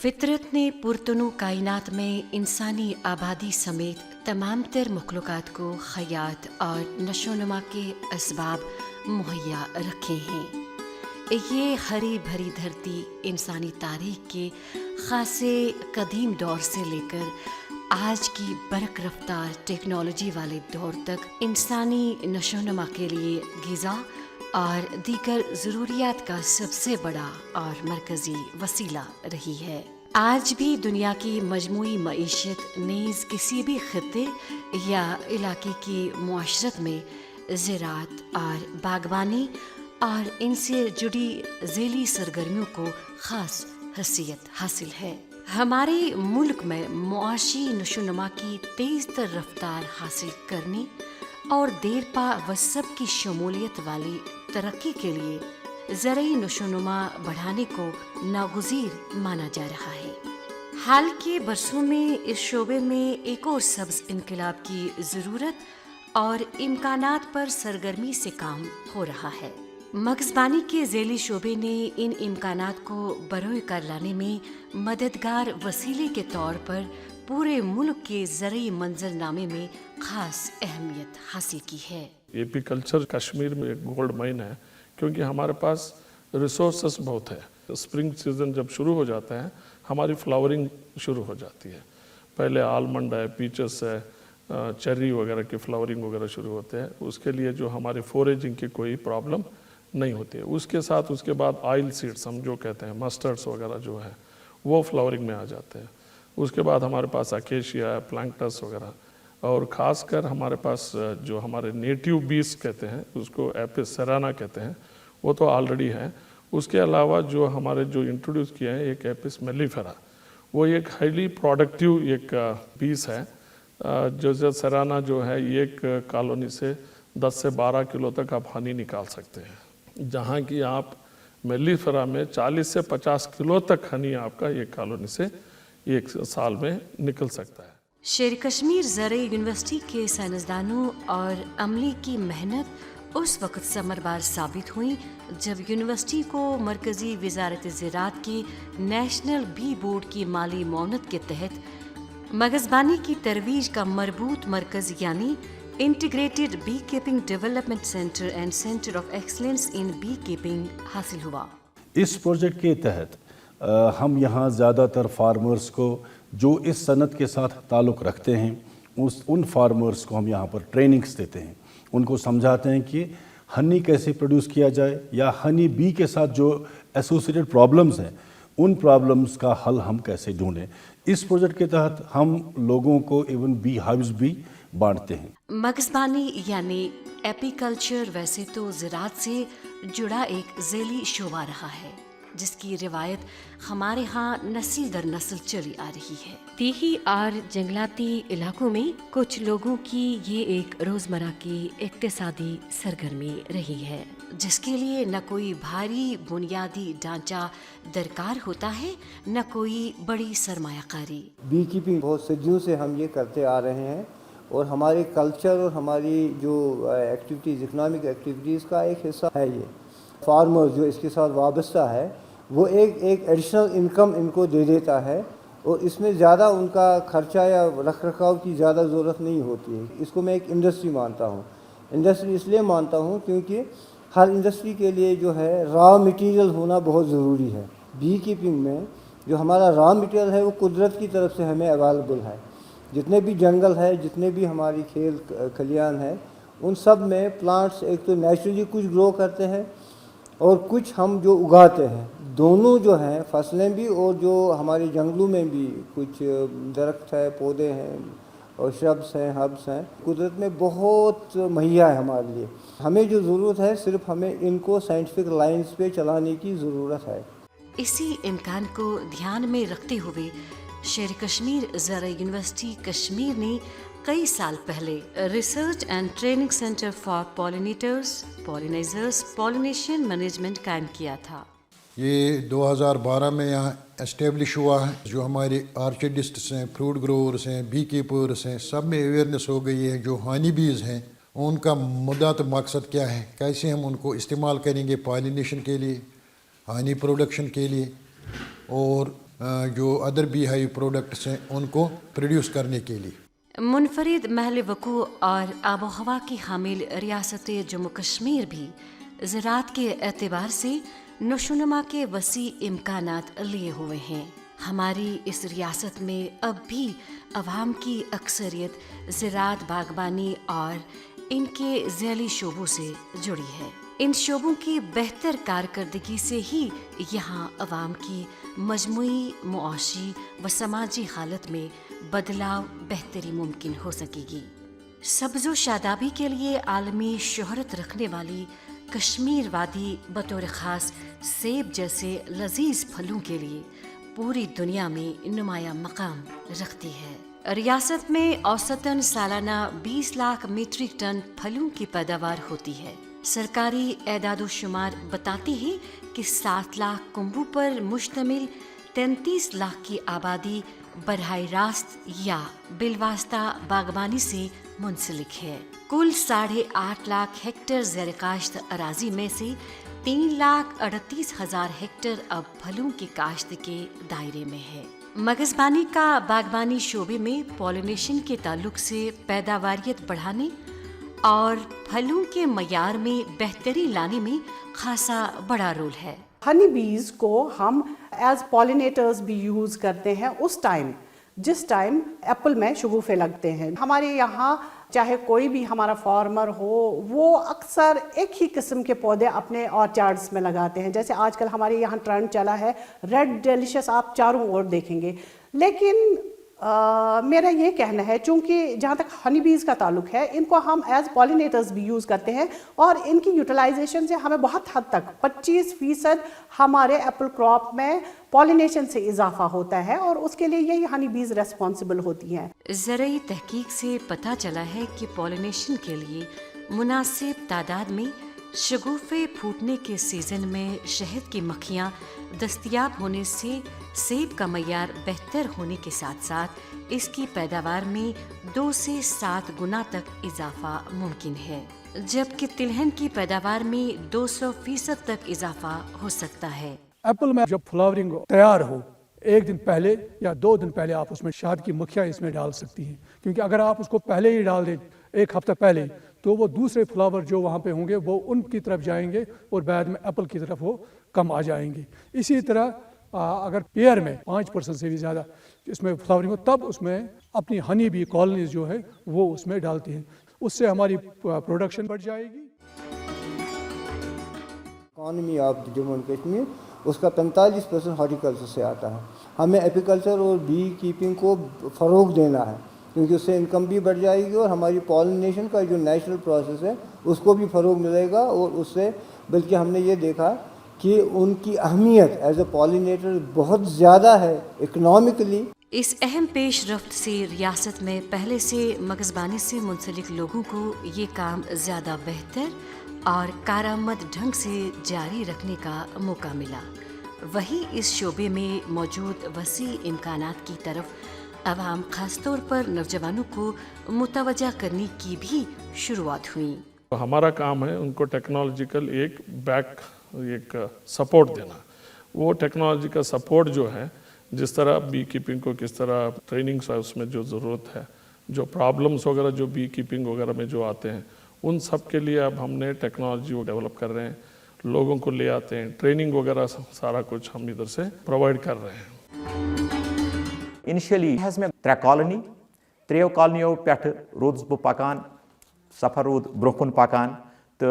फितरत ने पुरतनु कायनात में इंसानी आबादी समेत तमाम तर मखलूक़ात को हयात और नशोनुमा के असबाब मुहैया रखे हैं। ये हरी भरी धरती इंसानी तारीख के ख़ासे कदीम दौर से लेकर आज की बरक रफ्तार टेक्नोलॉजी वाले दौर तक इंसानी नशोनुमा के लिए ग़िज़ा और दीगर ज़रूरियात का सबसे बड़ा और मरकज़ी वसीला रही है। आज भी दुनिया की मजमूई मईशत नेज़ किसी भी खत्ते या इलाके की मुआशरत में ज़राअत और बागवानी और इनसे जुड़ी ज़ेली सरगर्मियों को ख़ास हैसियत हासिल है। हमारे मुल्क में मुआशी नशोनुमा की तेज़ तर रफ्तार हासिल करने और देरपा व सब की शमूलियत वाली तरक्की के लिए ज़रई नशोनुमा बढ़ाने को नागुज़ीर माना जा रहा है। हाल के बरसों में इस शोबे में एक और सब्ज़ इनकलाब की ज़रूरत और इम्कानात पर सरगर्मी से काम हो रहा है। मगज़बानी के ज़ेली शोबे ने इन इम्कानात को बरोए कर लाने में मददगार वसीले के तौर पर पूरे मुल्क के ज़रई मंजरनामे में ख़ास अहमियत हासिल की है। एपीकल्चर कश्मीर में एक गोल्ड माइन है, क्योंकि हमारे पास रिसोर्सेस बहुत है। स्प्रिंग सीज़न जब शुरू हो जाता है हमारी फ्लावरिंग शुरू हो जाती है। पहले आलमंड है, पीचस है, चेरी वगैरह की फ्लावरिंग वगैरह शुरू होते हैं। उसके लिए जो हमारी फोरेजिंग की कोई प्रॉब्लम नहीं होती है। उसके साथ उसके बाद ऑयल सीड्स हम जो कहते हैं, मस्टर्ड्स वगैरह जो है वो फ्लावरिंग में आ जाते हैं। उसके बाद हमारे पास अकेशिया है, प्लैंक्टस वगैरह, और ख़ासकर हमारे पास जो हमारे नेटिव बीस कहते हैं उसको एपिस सेराना कहते हैं, वो तो ऑलरेडी है। उसके अलावा जो हमारे जो इंट्रोड्यूस किया है एक एपिस मेलिफेरा, वो एक हाईली प्रोडक्टिव एक बीस है। जो सेराना जो है एक कॉलोनी से 10 से 12 किलो तक आप हनी निकाल सकते हैं, जहाँ की आप मेलिफेरा में 40 से 50 किलो तक हनी आपका एक कॉलोनी से एक साल में निकल सकता है। शेर कश्मीर ज़रई यूनिवर्सिटी के साइंसदानों और अमली की मेहनत उस वक़्त समरबार साबित हुई जब यूनिवर्सिटी को मरकज़ी वज़ारत ज़राअत के नेशनल बी बोर्ड की माली मौनत के तहत मगज़बानी की तरवीज का मरबूत मरकज़ यानी integrated beekeeping development centre and centre of excellence in beekeeping हासिल हुआ। इस प्रोजेक्ट के तहत हम यहाँ ज़्यादातर फार्मर्स को जो इस सनत के साथ ताल्लुक़ रखते हैं उन फार्मर्स को हम यहाँ पर ट्रेनिंग्स देते हैं। उनको समझाते हैं कि हनी कैसे प्रोड्यूस किया जाए या हनी बी के साथ जो एसोसिएटेड प्रॉब्लम्स हैं उन प्रॉब्लम्स का हल हम कैसे ढूंढें। इस प्रोजेक्ट के तहत हम लोगों को इवन बी हाउस भी बांटते हैं। मगज़बानी यानी एपीकल्चर वैसे तो ज़राअत से जुड़ा एक ज़ेली शोबा रहा है जिसकी रिवायत हमारे यहाँ नस्ल दर नस्ल चली आ रही है। देही और जंगलाती इलाकों में कुछ लोगों की ये एक रोज़मर्रा की इक्तिसादी सरगर्मी रही है, जिसके लिए न कोई भारी बुनियादी ढांचा दरकार होता है, न कोई बड़ी सरमायाकारी। बी कीपिंग बहुत सदियों से हम ये करते आ रहे हैं और हमारे कल्चर और हमारी जो एक्टिविटीज़, इकनॉमिक एक्टिविटीज़ का एक हिस्सा है। ये फार्मर्स जो इसके साथ वाबस्ता है वो एक एडिशनल इनकम इनको दे देता है और इसमें ज़्यादा उनका खर्चा या रख रखाव की ज़्यादा ज़रूरत नहीं होती है। इसको मैं एक इंडस्ट्री मानता हूँ। इंडस्ट्री इसलिए मानता हूँ क्योंकि हर इंडस्ट्री के लिए जो है रॉ मटेरियल होना बहुत ज़रूरी है। बी कीपिंग में जो हमारा रॉ मटेरियल है वो कुदरत की तरफ से हमें अवेलेबल है। जितने भी जंगल है, जितने भी हमारी खेल खलियान है, उन सब में प्लांट्स एक तो नेचुरली कुछ ग्रो करते हैं और कुछ हम जो उगाते हैं, दोनों जो हैं फसलें भी और जो हमारे जंगलों में भी कुछ दरख्त है, पौधे हैं और श्रब्स हैं, हर्ब्स हैं, कुदरत में बहुत मुहैया है हमारे लिए। हमें जो ज़रूरत है सिर्फ हमें इनको साइंटिफिक लाइंस पे चलाने की ज़रूरत है। इसी इम्कान को ध्यान में रखते हुए शेर कश्मीर ज़रई यूनिवर्सिटी कश्मीर ने कई साल पहले research and training centre for pollinizers pollination management कायम किया था। ये 2012 में यहाँ एस्टेब्लिश हुआ है। जो हमारे आर्चिडिस्ट्स हैं, फ्रूट ग्रोवर्स हैं, बी कीपर्स हैं, सब में अवेयरनेस हो गई है। जो हनी बीज हैं उनका मुद्दा तो मकसद क्या है, कैसे हम उनको इस्तेमाल करेंगे पॉलिनेशन के लिए, हनी प्रोडक्शन के लिए, और जो अदर बी हाइव प्रोडक्ट्स हैं उनको प्रोड्यूस करने के लिए। मुनफरिद महल वकू और आबो हवा की हामिल रियासत जम्मू कश्मीर भी ज़राअत के एतबार से नशोनुमा के वसी इम्कानात लिए हुए हैं। हमारी इस रियासत में अब भी अवाम की अक्सरियत ज़राअत, बागबानी और इनके ज़ैली शोबों से जुड़ी है। इन शोबों की बेहतर कारकर्दगी से ही यहाँ अवाम की मजमूई मुआशी व समाजी हालत में बदलाव बेहतरी मुमकिन हो सकेगी। सब्ज़ो शादाबी के लिए आलमी शोहरत रखने वाली कश्मीर वादी बतौर ख़ास सेब जैसे लजीज फलों के लिए पूरी दुनिया में नुमाया मकाम रखती है। रियासत में औसतन सालाना 20 लाख मीट्रिक टन फलों की पैदावार होती है। सरकारी एदादो शुमार बताती है कि 7 लाख कुंभों पर मुश्तमिल 33 लाख की आबादी बरहाई रास्त या बिलवास्ता बागबानी से मुंसलिक है। कुल 8.5 लाख हेक्टेयर ज़ैर-ए-काश्त अराजी में से 3,38,000 हेक्टेयर अब फलों की काश्त के दायरे में है। मगज़बानी का बागबानी शोबे में पॉलिनेशन के ताल्लुक से पैदावारियत बढ़ाने और फलों के मयार में बेहतरी लाने में खासा बड़ा रोल है। हनी बीज को हम एज पॉलिनेटर्स भी यूज़ करते हैं उस टाइम जिस टाइम एप्पल में शगुफ़े लगते हैं। हमारे यहाँ चाहे कोई भी हमारा फार्मर हो वो अक्सर एक ही किस्म के पौधे अपने ऑर्चार्ड्स में लगाते हैं। जैसे आजकल हमारे यहाँ ट्रेंड चला है रेड डेलिशियस, आप चारों ओर देखेंगे। लेकिन मेरा ये कहना है चूँकि जहाँ तक हनी बीज़ का ताल्लुक है इनको हम एज पॉलिनेटर्स भी यूज़ करते हैं और इनकी यूटिलाइजेशन से हमें बहुत हद तक 25% हमारे एप्पल क्रॉप में पॉलिनेशन से इजाफा होता है और उसके लिए यही हनी बीज़ रेस्पॉन्सिबल होती हैं। ज़रई तहकीक से पता चला है कि पॉलिनेशन के लिए मुनासिब तादाद में शगुफ़े फूटने के सीज़न में शहद की मक्खियाँ दस्तयाब होने से सेब का मयार बेहतर होने के साथ साथ इसकी पैदावार में 2 से 7 गुना तक इजाफा मुमकिन है, जबकि तिलहन की पैदावार में 200% तक इजाफा हो सकता है। एप्पल में जब फ्लावरिंग तैयार हो 1 दिन पहले या 2 दिन पहले आप उसमें शहद की मक्खियाँ इसमें डाल सकती हैं, क्योंकि अगर आप उसको पहले ही डाल दें 1 हफ्ता पहले तो वो दूसरे फ्लावर जो वहाँ पे होंगे वो उनकी तरफ जाएंगे और बाद में एप्पल की तरफ वो कम आ जाएंगे। इसी तरह अगर पेयर में 5% से भी ज़्यादा इसमें फ्लावरिंग हो तब उसमें अपनी हनी बी कॉलोनीज जो है वो उसमें डालती हैं, उससे हमारी प्रोडक्शन बढ़ जाएगी। Economy of Jammu and Kashmir उसका 45% हॉर्टिकल्चर से आता है। हमें एपीकल्चर और बी कीपिंग को फ़रोग़ देना है क्योंकि उससे इनकम भी बढ़ जाएगी और हमारी पॉलिनेशन का जो नेचुरल प्रोसेस है उसको भी फ़रोग़ मिलेगा और उससे बल्कि हमने ये देखा कि उनकी अहमियत एज ए पॉलिनेटर बहुत ज़्यादा है इकनॉमिकली। इस अहम पेश रफ्त से रियासत में पहले से मगज़बानी से मुंसलिक लोगों को ये काम ज़्यादा बेहतर और कारामद ढंग से जारी रखने का मौका मिला। वहीं इस शोबे में मौजूद वसी इम्कानात की तरफ अवाम ख़ासतौर पर नौजवानों को मुतवज्जा करने की भी शुरुआत हुई। हमारा काम है उनको टेक्नोलॉजिकल एक सपोर्ट देना। वो टेक्नोलॉजी का सपोर्ट जो है, जिस तरह बी कीपिंग को किस तरह ट्रेनिंग्स है उसमें जो ज़रूरत है, जो प्रॉब्लम्स वगैरह जो बी कीपिंग वगैरह में जो आते हैं उन सब के लिए अब हमने टेक्नोलॉजी वो डेवलप कर रहे हैं, लोगों को ले आते हैं, ट्रेनिंग वगैरह सारा कुछ हम इधर से प्रोवाइड कर रहे हैं। इनिशियली में 3 कॉलोनी 3 कॉलोनियों पे रोदस बह पकान सफर रोद ब्रोकुन पकान तो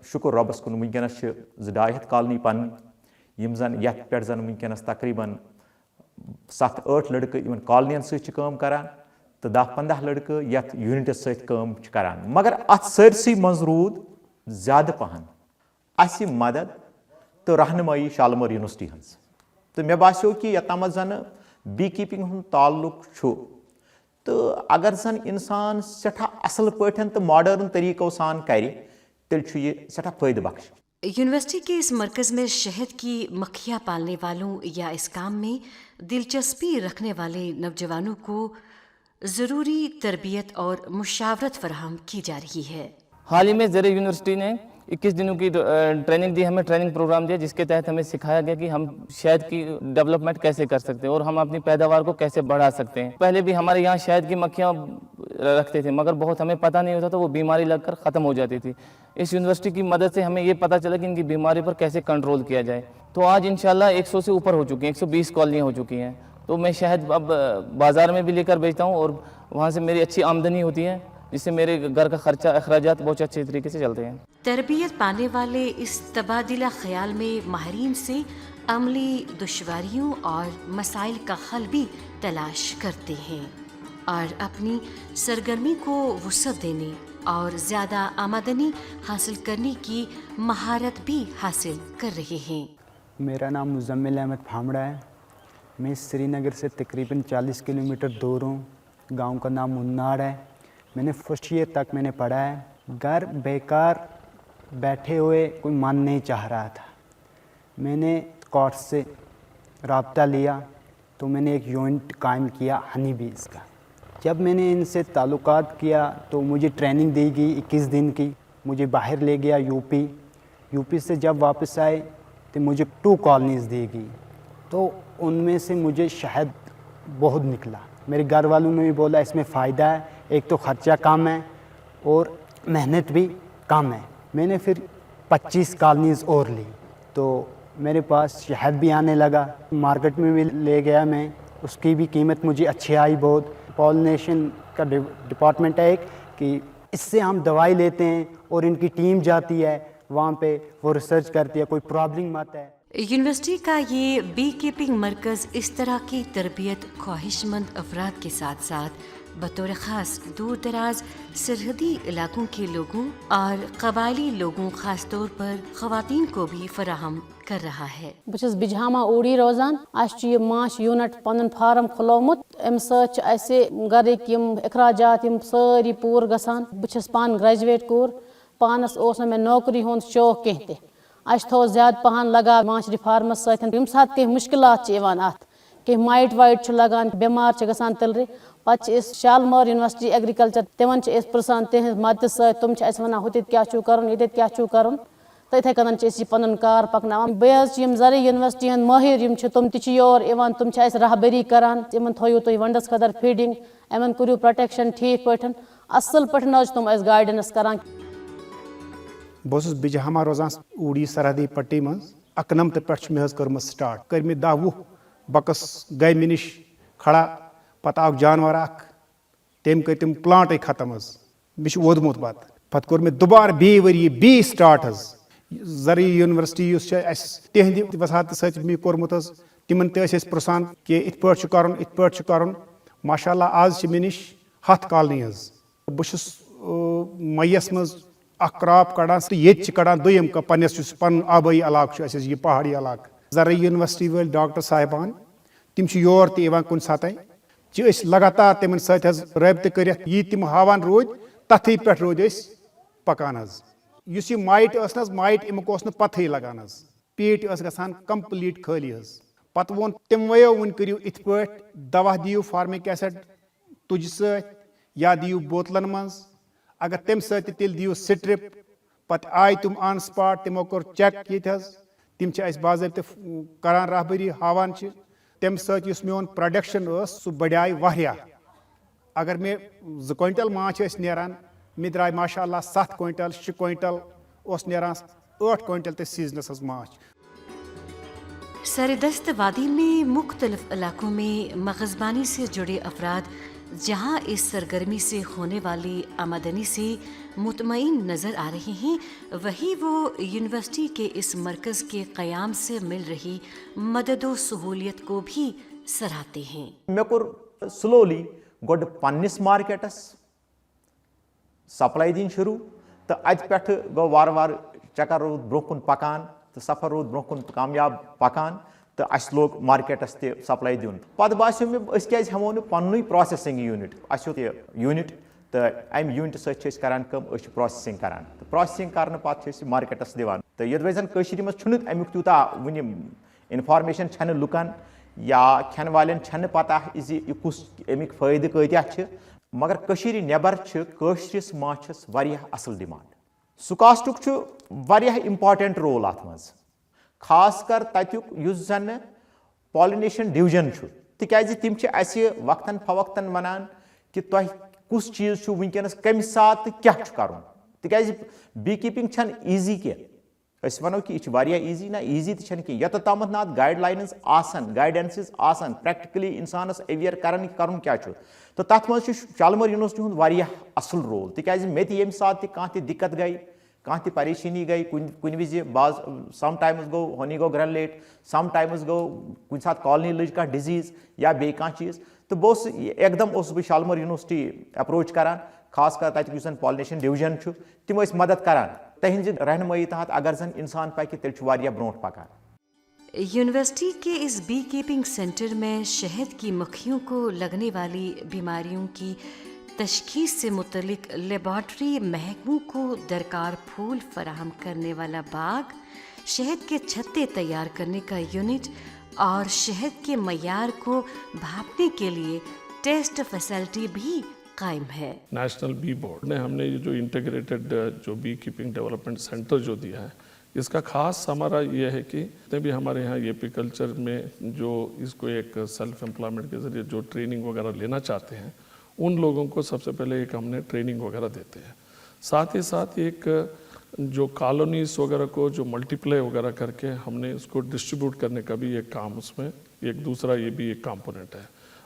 शुक्र रबस कुन वनकस 2-2.5 कॉलोनी पन यम जन ये पे जन वनकस तकरीबन 7-8 लड़के इन कॉलोनियन सम करान तो 10-15 लड़के ये यूनिटस सम करान, मगर अत सरसी मज रूद ज्यादा पहन अस मदद तो रहनुमाई शालमर यूनिवर्सिटी हज। तो मे बासियो कि यतम जन बी कीपिंग हुन ताल्लुक तो अगर जन इंसान सठा असल पठन तो मॉडर्न तरीकों सान करे तेल सठा फायदे बख्श। यूनिवर्सिटी के इस मरकज में शहद की मक्खियाँ पालने वालों या इस काम में दिलचस्पी रखने वाले नौजवानों को ज़रूरी तरबियत और मुशावरत फराहम की जा रही है। हाल ही में ज़र यूनिवर्सिटी ने 21 दिनों की ट्रेनिंग दी, हमें ट्रेनिंग प्रोग्राम दिया जिसके तहत हमें सिखाया गया कि हम शहद की डेवलपमेंट कैसे कर सकते हैं और हम अपनी पैदावार को कैसे बढ़ा सकते हैं। पहले भी हमारे यहाँ शहद की मक्खियाँ रखते थे मगर बहुत हमें पता नहीं होता था, वो बीमारी लगकर ख़त्म हो जाती थी। इस यूनिवर्सिटी की मदद से हमें ये पता चला कि इनकी बीमारी पर कैसे कंट्रोल किया जाए। तो आज इंशाल्लाह 100 से ऊपर हो चुकी हैं, 120 कॉलोनियाँ हो चुकी हैं। तो मैं शहद अब बाज़ार में भी लेकर बेचता हूँ और वहाँ से मेरी अच्छी आमदनी होती है, जिससे मेरे घर का खर्चा अखराजात बहुत अच्छे तरीके से चलते हैं। तरबियत पाने वाले इस तबादला ख्याल में माहिरीन से अमली दुश्वारियों और मसाइल का हल भी तलाश करते हैं और अपनी सरगर्मी को वुसअत देने और ज़्यादा आमदनी हासिल करने की महारत भी हासिल कर रहे हैं। मेरा नाम मुज़म्मिल अहमद फामड़ा है। मैं श्रीनगर से तकरीबन 40 किलोमीटर दूर हूँ। गांव का नाम मुन्नार है। मैंने फर्स्ट ईयर तक मैंने पढ़ा है। घर बेकार बैठे हुए कोई मन नहीं चाह रहा था। मैंने कोर्ट से राब्ता लिया तो मैंने एक यूनिट कायम किया हनी बीज़ का। जब मैंने इनसे ताल्लुकात किया तो मुझे ट्रेनिंग दी गई 21 दिन की। मुझे बाहर ले गया यूपी से जब वापस आए तो मुझे 2 कॉलोनीज़ दी गई। तो उनमें से मुझे शहद बहुत निकला। मेरे घर वालों ने भी बोला इसमें फ़ायदा है, एक तो ख़र्चा कम है और मेहनत भी कम है। मैंने फिर 25 कॉलोनीज़ और ली तो मेरे पास शहद भी आने लगा। मार्केट में भी ले गया मैं, उसकी भी कीमत मुझे अच्छी आई बहुत। पॉलिनेशन का डिपार्टमेंट है एक कि इससे हम दवाई लेते हैं और इनकी टीम जाती है वहाँ पे, वो रिसर्च करती है, कोई प्रॉब्लम मत है। यूनिवर्सिटी का ये बी कीपिंग मरकज़ इस तरह की तरबियत ख्वाहिशमंद अफराद के साथ साथ बतौर ख़ास दूर दराज सरहदी इलाकों के लोगों और कबायली लोगों ख़ास तौर पर ख़वातीन को भी फराहम कर रहा है। बस बिजहामा ओडी रोजान ये माश यूनिट पन फार्म खुलोमुत अम सरिक अखराजात सारी पूर गसान। बस पान ग्रेजुएट कोर पानस मे नौकरी हुंद शौक कह थो ज्यादा पहन लगा माशरी फार्मस सम सात कह मुश्किलात अत कह माइट वाइट लगान बीमार गसान तलरे पे शालमार यूनिवर्सिटी एग्रीकल्चर तिमन पुरान तिहद मदद सम वन हुत क्या कर ये क्या कर तो इथे कन पन कार पकन। बेहद जर यूनिवर्सिटी हंद माहिर तम तोर तुम रहबरी करान। इन थो तुम वंडस खदर फीडिंग, इन करू प्रोटेक्शन ठीक पे असल पे तुम गाइडेंस करान। बस बिजहामा रोजान ऊड़ी सरहदी पट्टी मं 91 पे मे कर्म स्टार्ट कर मे 10-20 बकस गई मे निश खड़ा पत आव जानवर तम कर तम प्लांट खत्म मे वोदमुत पत कोर मे दोबार बी वरी बी स्टार्ट जरी यूनिवर्सिटी तिहद वसात सत कोर्मुत तिमन पुरान कि इत पे माशाअल्लाह आज मे निश 7 कॉलोनी बस मईस मज क्रॉप कड़ान ये कड़ान दुम पन्नस पन आबाई इलाका यह पहाड़ी इलाका। जरी यूनिवर्सिटी वाल डॉक्टर साहिबान तम योर तुन सात लगातार तिमन सब्त कर तम हावान रोद तथी पे रोद पकान। इस माइट माइट अमुक पथई लगान पेट गसान कंप्लीट खाली पत वोन तमो वन करू इत पे दवा दियो फार्मिक एसिड तुज या दियो बोतलन मज अगर तम तेल दियो स्ट्रिप पत आय तुम ऑन स्पॉट तमो कोर चेक ये तम बाज़ाब्त करान रहबरी हावान तम मोन प्रोडक्शन सह बढ़ाए वारिया। अगर मे 2 क्विंटल माछ नेरान मे द्राय माशाअल्लाह 7 क्विंटल 6 क्विंटल नेरान 8 क्विंटल ते सीजनस माछ। सरदस्त वादी में मुख्तलिफ इलाकों में मगज़बानी से जुड़े अफराद जहाँ इस सरगर्मी से होने वाली आमदनी से मुतमईन नज़र आ रहे हैं, वहीं वो यूनिवर्सिटी के इस मरकज़ के क़याम से मिल रही मदद व सहूलियत को भी सराहते हैं। मे कोर स्लोली गोड पन्निस मार्केटस सप्लाई दिन शुरू तो अत पे गो वार वार चक्कर रोद ब्रोकुन पकान तो सफर रोद ब्रोकुन कामयाब पकान तो अस लोग मार्केटस ते सप्लाई दिन। पत बास्यो मे क्या हमो न पन्नुई प्रोसेसिंग यूनिट यूनिट तो अम यूनिट सरान कम प्रोसेसिंग करान तो प्रोसेसिंग करने पत मार्केटस दिवान। तो ये वजन मज अमुक तूता वन इन्फॉर्मेशन छन लुकन या खेन वाले छन पता कुस अमिक फायदे कत्या मगर कशीर नेबर कशरिस माछस वारिया असल डिमांड। سکاسٹُک چھُ واریاہ اِمپاٹَنٹ رول اَتھ منٛز خاص کر تَتیُک یُس زَن پالِنیشن ڈِوجن چھُ تِکیازِ تِم چھِ اَسہِ وقتاً فوقتاً وَنان کہِ تۄہہِ کُس چیٖز چھُ وٕنکیٚنَس کَمہِ ساتہٕ کیاہ چھُ کَرُن تِکیازِ بی کیٖپِنٛگ چھَنہٕ ایٖزی کینٛہہ أسۍ وَنو کہِ یہِ چھِ واریاہ ایٖزی نہ ایٖزی تہِ چھَنہٕ کینٛہہ یوٚتَتھ تامَتھ نہٕ اَتھ گایِڈ لاینٕز آسان گایڈٮ۪نسٕز آسان پرٛٮ۪کٹِکٔلی اِنسانَس ایویَر کَران کہِ کَرُن کیاہ چھُ تہٕ تَتھ منٛز چھُ شالمور یوٗنیورسٹی ہُنٛد واریاہ اَصٕل رول تِکیازِ مےٚ تہِ ییٚمہِ ساتہٕ تہِ کانٛہہ تہِ دِقت گٔے کانٛہہ تہِ پریشٲنی گٔے کُنہِ وِزِ بعض سم ٹایمٕز گوٚو ہونی گوٚو گرٛینلیٹ سم ٹایمٕز گوٚو کُنہِ ساتہٕ کالنی لٔج کانٛہہ ڈِزیٖز یا بیٚیہِ کانٛہہ چیٖز تہٕ بہٕ اوسُس اکدم اوسُس بہٕ شالمور یوٗنیورسٹی ایپروچ کران خاص کر تَتیُک یُس زَن پالِنیشن ڈِوجن چھُ تِم ٲسۍ مدد کران تہنٛزِ رہنمٲیی تحت اگر زن انسان پکہِ تیٚلہِ چھُ واریاہ برونٛٹھ پکان. یونیورسٹی کے اس بی کیپنگ سینٹر میں شہد کی مکھیوں کو لگنے والی بیماریوں کی تشخیص سے متعلق لیبارٹری محکموں کو درکار پھول فراہم کرنے والا باغ، شہد کے چھتے تیار کرنے کا یونٹ اور شہد کے معیار کو بھاپنے کے لیے ٹیسٹ فیسلٹی بھی قائم ہے. نیشنل بی بورڈ نے ہم نے یہ جو انٹیگریٹڈ جو بی کیپنگ ڈیولپمنٹ سینٹر جو دیا ہے اس کا خاص ہمارا یہ ہے کہ جتنے بھی ہمارے یہاں اے پی کلچر میں جو اس کو ایک سیلف امپلائمنٹ کے ذریعے جو ٹریننگ وغیرہ لینا چاہتے ہیں ان لوگوں کو سب سے پہلے ایک ہم نے ٹریننگ وغیرہ دیتے ہیں. ساتھ ہی ساتھ ایک جو کالونیز وغیرہ کو جو ملٹی پلائی وغیرہ کر کے ہم نے اس کو ڈسٹریبیوٹ کرنے کا بھی ایک کام اس میں ایک دوسرا یہ بھی ایک کمپوننٹ ہے.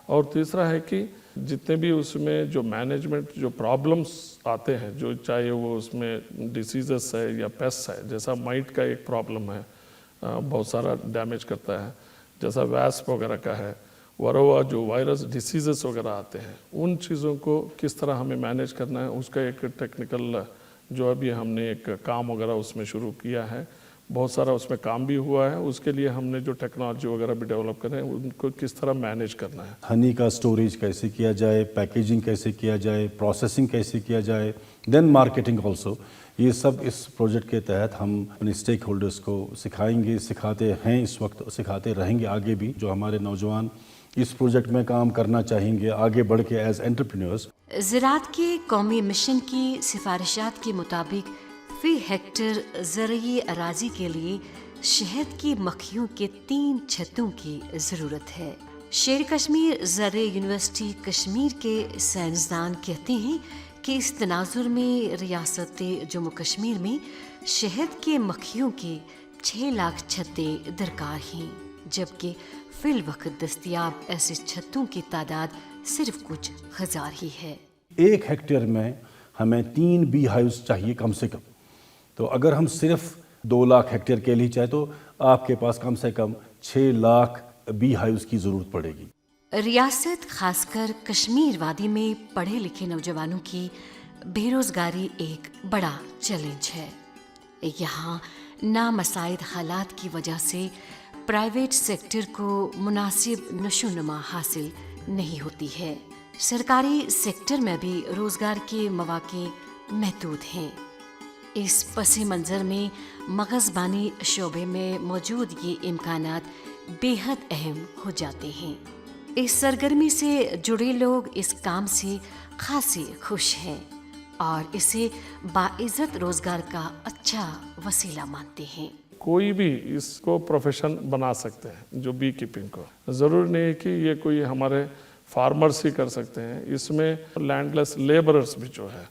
اور تیسرا ہے کہ جتنے بھی اس میں جو مینجمنٹ جو پرابلمس آتے ہیں جو چاہے وہ اس میں ڈیسیزز ہے یا پیسٹ ہے جیسا مائٹ کا ایک پرابلم ہے بہت سارا ڈیمیج کرتا ہے جیسا ویسپ وغیرہ کا ہے وروا جو وائرس ڈیسیزز وغیرہ آتے ہیں ان چیزوں کو کس طرح ہمیں مینیج کرنا ہے اس کا ایک ٹیکنیکل جو ابھی ہم نے ایک کام وغیرہ اس میں شروع کیا ہے. بہت سارا اس میں کام بھی ہوا ہے. اس کے لیے ہم نے جو ٹیکنالوجی وغیرہ بھی ڈیولپ کریں ان کو کس طرح مینیج کرنا ہے. ہنی کا سٹوریج کیسے کیا جائے، پیکیجنگ کیسے کیا جائے، پروسیسنگ کیسے کیا جائے، دین مارکیٹنگ آلسو. یہ سب اس پروجیکٹ کے تحت ہم اپنے اسٹیک ہولڈرز کو سکھائیں گے، سکھاتے ہیں اس وقت، سکھاتے رہیں گے آگے بھی. جو ہمارے نوجوان اس پروجیکٹ میں کام کرنا چاہیں گے آگے بڑھ کے ایز انٹرپرینورز. زراعت کے قومی مشن کی سفارشات کے مطابق فی ہیکٹر زرعی اراضی کے لیے شہد کی مکھیوں کے 3 چھتوں کی ضرورت ہے. شیر کشمیر زرعی یونیورسٹی کشمیر کے سائنسدان کہتے ہیں کہ اس تناظر میں ریاست جموں کشمیر میں شہد کے مکھیوں کے 6 لاکھ چھتے درکار ہیں، جبکہ فی الوقت دستیاب ایسے چھتوں کی تعداد صرف کچھ ہزار ہی ہے. 1 ہیکٹر میں ہمیں 3 بی ہائیوز چاہیے کم سے کم. تو اگر ہم صرف 2 لاکھ ہیکٹر کے لیے چاہے تو آپ کے پاس کم سے کم 6 لاکھ بی ہائیوز کی ضرورت پڑے گی. ریاست خاص کر کشمیر وادی میں پڑھے لکھے نوجوانوں کی بے روزگاری ایک بڑا چیلنج ہے. یہاں نامساعد حالات کی وجہ سے پرائیویٹ سیکٹر کو مناسب نشو و نما حاصل نہیں ہوتی ہے. سرکاری سیکٹر میں بھی روزگار کے مواقع محدود ہیں. اس پس منظر میں مغز بانی شعبے میں موجود یہ امکانات بے حد اہم ہو جاتے ہیں. اس سرگرمی سے جڑے لوگ اس کام سے خاصے خوش ہیں اور اسے باعزت روزگار کا اچھا وسیلہ مانتے ہیں. کوئی بھی اس کو پروفیشن بنا سکتے ہیں جو بی کیپنگ کو. ضرور نہیں ہے کہ یہ کوئی ہمارے فارمرز ہی کر سکتے ہیں. اس میں لینڈ لیس لیبررز بھی جو ہے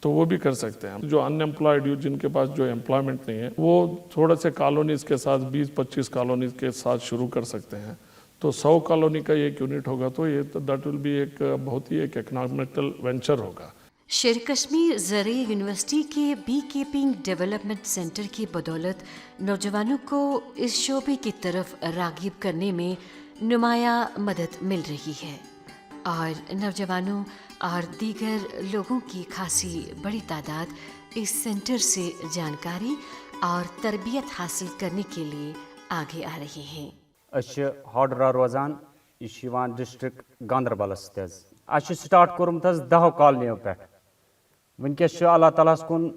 تو وہ بھی کر سکتے ہیں. جو ان امپلائڈ جن کے پاس جو امپلائمنٹ نہیں ہے وہ تھوڑے سے کالونیز کے ساتھ 20-25 کالونیز کے ساتھ شروع کر سکتے ہیں. تو 100 کالونی کا ایک یونٹ ہوگا تو یہ دیٹ ول بی ایک بہت ہی ایک اکنامکل وینچر ہوگا. شیر کشمیر زرعی یونیورسٹی کے بی کیپنگ ڈیولپمنٹ سینٹر کی بدولت نوجوانوں کو اس شعبے کی طرف راغب کرنے میں نمایاں مدد مل رہی ہے اور نوجوانوں اور دیگر لوگوں کی خاصی بڑی تعداد اس سینٹر سے جانکاری اور تربیت حاصل کرنے کے لیے آگے آ رہے ہیں. ہاڈرا روزان یہ ڈسٹرک گاندربلس تہ سٹارٹ کورمت 10 کالنیو پہ. ونکس اللہ تعالیٰ کن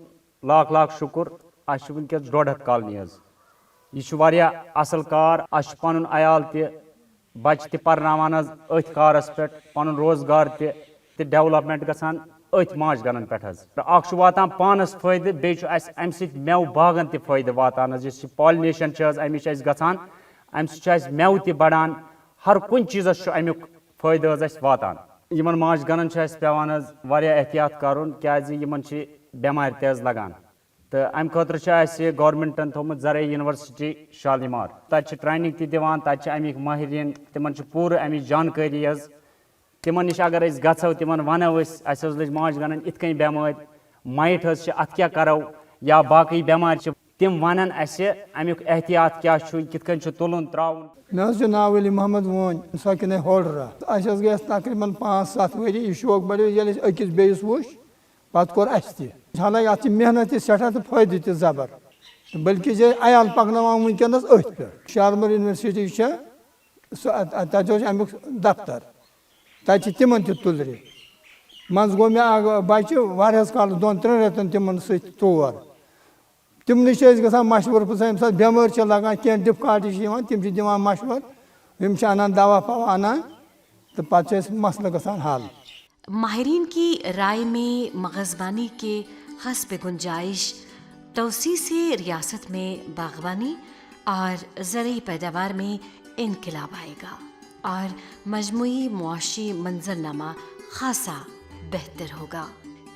لاکھ لاکھ شکر ونکس 150 کالنی. یہ اصل کار پن عیال تہ بچہ تہ پرناوان ات کارس پہ پن روزگار تہ ڈیولپمنٹ گژھان أتھۍ ماچھ گنن پٮ۪ٹھ حظ اکھ چھُ واتان پانس فٲیدٕ بیٚیہِ چھُ اَسہِ اَمہِ سۭتۍ مٮ۪وٕ باغن تہِ فٲیدٕ واتان حظ یُس یہِ پالِنیشن چھِ حظ اَمِچ اَسہِ گژھان اَمہِ سۭتۍ چھُ اَسہِ مٮ۪وٕ تہِ بڑان ہر کُنہِ چیٖزس چھُ اَمیُک فٲیدٕ حظ اَسہِ واتان یِمن ماچھ گنن چھُ اَسہِ پٮ۪وان حظ واریاہ احتیاط کرُن کیازِ یِمن چھِ بٮ۪مارِ تہِ حظ لگان تہٕ اَمہِ خٲطرٕ چھُ اَسہِ گورمنٹن تھوٚومُت زرعی یونیورسٹی شالیمار تَتہِ چھِ ٹریننگ تہِ دِوان تَتہِ چھِ اَمِکۍ مٲہریٖن تِمن چھِ پوٗرٕ اَمِچ جانکٲری حظ تِمن نِش اگر أسۍ گژھو تِمن ونو أسۍ اَسہِ حظ لٔج ماچھ گنن یِتھ کٔنۍ بٮ۪مٲرۍ مایٹ حظ چھِ اَتھ کیاہ کرو یا باقٕے بٮ۪مارِ چھِ تِم ونن اَسہِ اَمیُک احتیاط کیاہ چھُ کِتھ کٔنۍ چھُ تُلُن تراوُن مےٚ حظ چھُ ناو علی محمد وٲنۍ ساکِنے ہولڈرا اَسہِ حظ گٔے تقریٖبن 5-7 ؤری یہِ شوق بڑیو ییٚلہِ اَسہِ أکِس بیٚیِس وٕچھ پتہٕ کوٚر اَسہِ تہِ حالانکہِ اَتھ چھِ محنت تہِ سٮ۪ٹھاہ تہٕ فٲیدٕ تہِ زبر بٔلکہِ چھِ عیال پکناوان وٕنکٮ۪نس أتھۍ پٮ۪ٹھ شالمور یونیورسٹی چھےٚ سُہ تَتہِ اوس اَمیُک دفتر تَتہِ چھِ تِمن تہِ تُلرِ منٛزٕ گوٚو مےٚ اکھ بچہِ واریاہس کالس 2-3 رٮ۪تن تِمن سۭتۍ تور تِمنٕے چھِ أسۍ گژھان مشورٕ پرٛژھان ییٚمہِ ساتہٕ بٮ۪مٲرۍ چھِ لگان کینٛہہ ڈِفکالٹی چھِ یِوان تِم چھِ دِوان مشورٕ یِم چھِ انان دوا پوا انان تہٕ پتہٕ چھِ اَسہِ مسلہٕ گژھان حل ماہرین کی رائے میں مغزبانی کے حسب گنجائش توسیع سے ریاست میں باغبانی اور زرعی پیداوار میں انقلاب آئے گا اور مجموعی معاشی منظرنامہ خاصا بہتر ہوگا.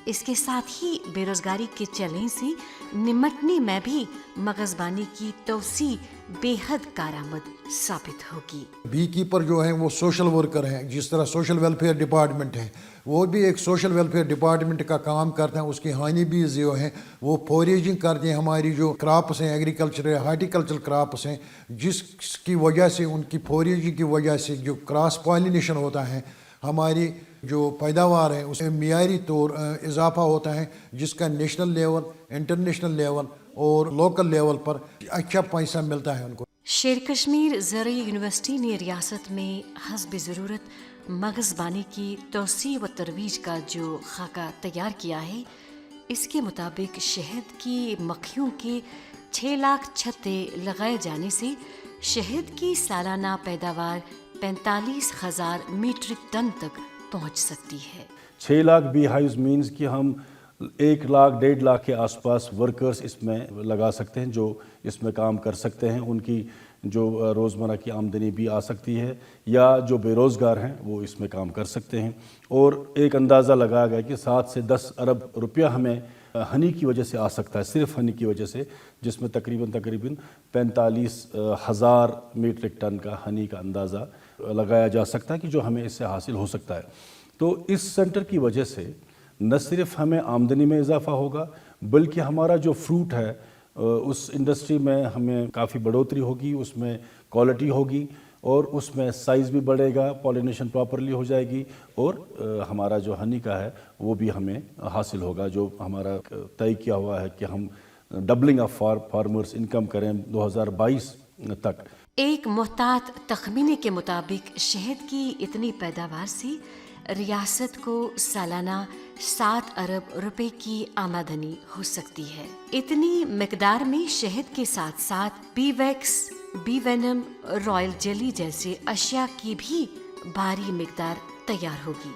اس کے ساتھ ہی بے روزگاری کے چیلنج سے نمٹنے میں بھی مغزبانی کی توسیع بے حد کارآمد ثابت ہوگی. بی کیپر جو ہیں وہ سوشل ورکر ہیں، جس طرح سوشل ویلفیئر ڈپارٹمنٹ ہے وہ بھی ایک سوشل ویلفیئر ڈپارٹمنٹ کا کام کرتے ہیں. اس کی ہانی بیز جو ہیں وہ فوریجنگ کرتے ہیں ہماری جو کراپس ہیں ایگریکلچر ہارٹیکلچر کراپس ہیں، جس کی وجہ سے ان کی فوریجنگ کی وجہ سے جو کراس پالینیشن ہوتا ہے ہماری جو پیداوار ہے اس میں معیاری طور اضافہ ہوتا ہے، جس کا نیشنل لیول انٹرنیشنل لیول اور لوکل لیول پر اچھا پیسہ ملتا ہے ان کو. شیر کشمیر زرعی یونیورسٹی نے ریاست میں حسب ضرورت مغزبانی کی توسیع و ترویج کا جو خاکہ تیار کیا ہے، اس کے مطابق شہد کی مکھیوں کے 6 لاکھ چھتے لگائے جانے سے شہد کی سالانہ پیداوار 45,000 میٹرک ٹن تک پہنچ سکتی ہے. 6 لاکھ بی ہائیوز مینز کہ ہم 1 لاکھ 1.5 لاکھ کے آس پاس ورکرز اس میں لگا سکتے ہیں جو اس میں کام کر سکتے ہیں. ان کی جو روزمرہ کی آمدنی بھی آ سکتی ہے، یا جو بے روزگار ہیں وہ اس میں کام کر سکتے ہیں. اور ایک اندازہ لگایا گیا کہ 7 سے 10 ارب روپیہ ہمیں ہنی کی وجہ سے آ سکتا ہے، صرف ہنی کی وجہ سے، جس میں تقریباً 45,000 میٹرک ٹن کا ہنی کا اندازہ لگایا جا سکتا ہے کہ جو ہمیں اس سے حاصل ہو سکتا ہے. تو اس سینٹر کی وجہ سے نہ صرف ہمیں آمدنی میں اضافہ ہوگا بلکہ ہمارا جو فروٹ ہے اس انڈسٹری میں ہمیں کافی بڑھوتری ہوگی، اس میں کوالٹی ہوگی اور اس میں سائز بھی بڑھے گا، پالینیشن پراپرلی ہو جائے گی، اور ہمارا جو ہنی کا ہے وہ بھی ہمیں حاصل ہوگا. جو ہمارا طے کیا ہوا ہے کہ ہم ڈبلنگ آف فارمرز انکم کریں 2022 تک. ایک محتاط تخمینے کے مطابق شہد کی اتنی پیداوار سے ریاست کو سالانہ 7 ارب روپے کی آمدنی ہو سکتی ہے. اتنی مقدار میں شہد کے ساتھ ساتھ bee wax, bee venom, royal jelly جیسے اشیاء کی بھی بھاری مقدار تیار ہوگی،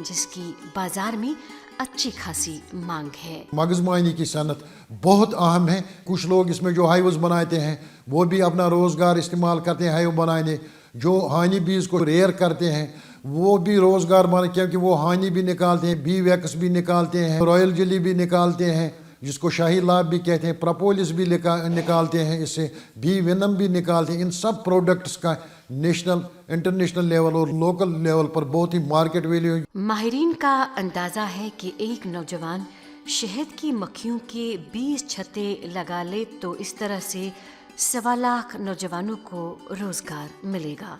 جس کی بازار میں اچھی خاصی مانگ ہے. مغزبانی کی صنعت بہت اہم ہے. کچھ لوگ اس میں جو ہائیوز بناتے ہیں وہ بھی اپنا روزگار استعمال کرتے ہیں ہائیو بنانے. جو ہانی بیز کو ریئر کرتے ہیں وہ بھی روزگار بنا، کیونکہ وہ ہانی بھی نکالتے ہیں، بی ویکس بھی نکالتے ہیں، رائل جیلی بھی نکالتے ہیں جس کو شاہی لاب بھی کہتے ہیں، پراپولس بھی نکالتے ہیں، اس سے بی وینم بھی نکالتے ہیں. ان سب پروڈکٹس کا نیشنل انٹرنیشنل لیول اور لوکل لیول پر بہت ہی مارکیٹ ویلیو. ماہرین کا اندازہ ہے کہ ایک نوجوان شہد کی مکھیوں کے 20 چھتے لگا لے تو اس طرح سے 1.25 لاکھ نوجوانوں کو روزگار ملے گا.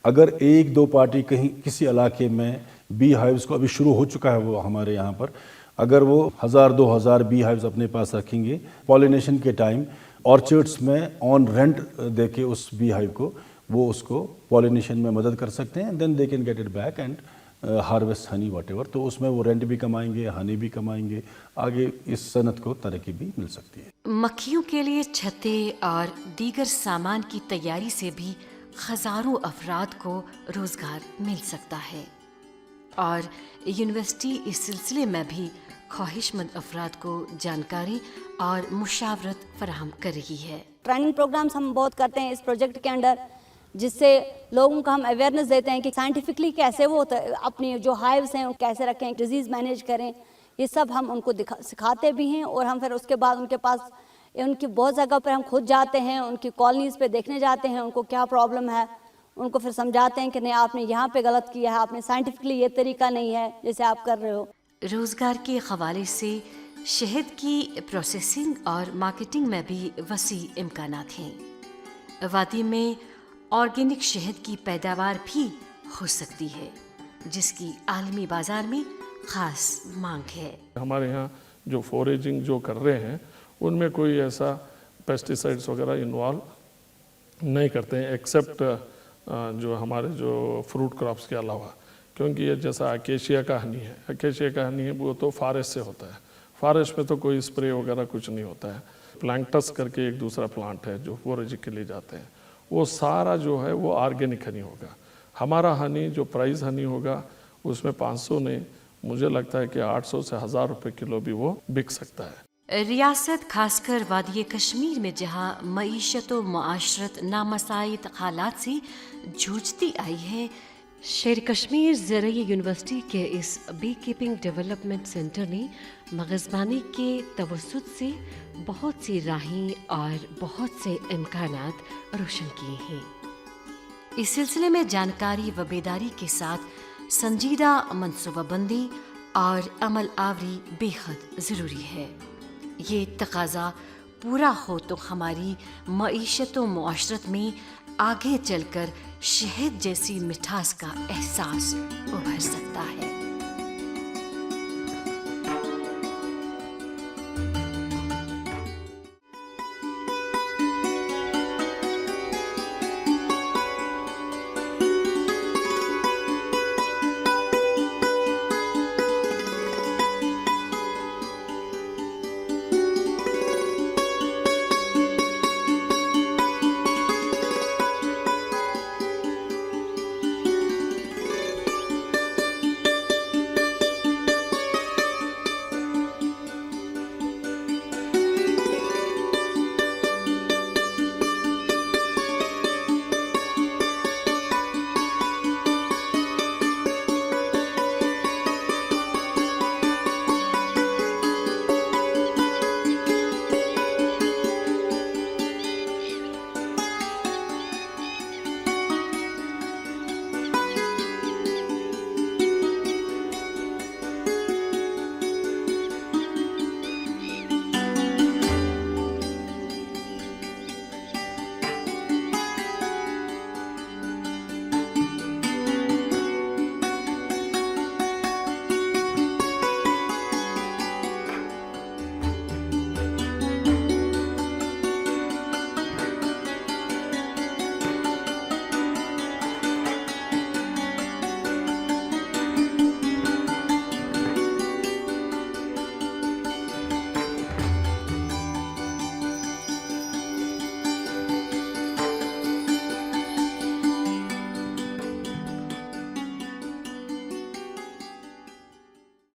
اگر 1-2 پارٹی کہیں کسی علاقے میں بی ہائیوز کو ابھی شروع ہو چکا ہے وہ ہمارے یہاں پر، اگر وہ 1000-2000 بی ہائیوز اپنے پاس رکھیں گے پالینیشن کے ٹائم آرچرڈس میں آن رینٹ دے کے اس بی ہائیو کو، وہ اس کو پالینیشن میں مدد کر سکتے ہیں. Then they can get it back and harvest honey whatever. تو اس میں وہ رینٹ بھی کمائیں گے، ہنی بھی کمائیں گے، آگے اس صنعت کو ترقی بھی مل سکتی ہے. مکھیوں کے لیے چھتے اور دیگر سامان کی تیاری سے بھی ہزاروں افراد کو روزگار مل سکتا ہے. और यूनिवर्सिटी इस सिलसिले में भी ख्वाहिशमंद अफराद को जानकारी और मुशावरत फराहम कर रही है। ट्रेनिंग प्रोग्राम्स हम बहुत करते हैं इस प्रोजेक्ट के अंडर, जिससे लोगों को हम अवेयरनेस देते हैं कि साइंटिफिकली कैसे वो अपनी जो हाइव्स हैं कैसे रखें, डिजीज़ मैनेज करें, ये सब हम उनको सिखाते भी हैं। और हम फिर उसके बाद उनके पास उनकी बहुत जगह पर हम खुद जाते हैं, उनकी कॉलोनीज़ पे देखने जाते हैं उनको क्या प्रॉब्लम है, उनको फिर समझाते हैं कि नहीं आपने यहाँ पे गलत किया है, आपने साइंटिफिकली ये तरीका नहीं है जैसे आप कर रहे हो। रोज़गार के हवाले से शहद की प्रोसेसिंग और मार्केटिंग में भी वसी इम्कानात हैं। वादी में ऑर्गेनिक शहद की पैदावार भी हो सकती है, जिसकी आलमी बाज़ार में ख़ास मांग है। हमारे यहाँ जो फॉरेजिंग जो कर रहे हैं उनमें कोई ऐसा पेस्टिसाइड्स वगैरह इन्वॉल्व नहीं करते हैं, एक्सेप्ट जो हमारे जो फ्रूट क्रॉप्स के अलावा, क्योंकि ये जैसा अकेशिया का हनी है, अकेशिया का हनी है वो तो फॉरेस्ट से होता है, फॉरेस्ट में तो कोई स्प्रे वगैरह कुछ नहीं होता है। प्लांटस करके एक दूसरा प्लांट है जो फॉरेजिंग के लिए जाते हैं, वो सारा जो है वो ऑर्गेनिक हनी होगा। हमारा हनी जो प्राइस हनी होगा उसमें 500 नहीं, मुझे लगता है कि 800 से 1000 रुपये किलो भी वो बिक सकता है। रियासत खासकर वादी कश्मीर में जहाँ मईशत व मुआशरत नामसाइद हालात से जूझती आई है, शेर कश्मीर ज़राई यूनिवर्सिटी के इस बी कीपिंग डेवलपमेंट सेंटर ने मगज़बानी के तवस्सुत से बहुत सी राहें और बहुत से इम्कानात रोशन किए हैं। इस सिलसिले में जानकारी व बेदारी के साथ संजीदा मनसूबाबंदी और अमल आवरी बेहद ज़रूरी है। ये तकाज़ा पूरा हो तो हमारी मईशत व मुआशरत में आगे चलकर शहद जैसी मिठास का एहसास उभर सकता है।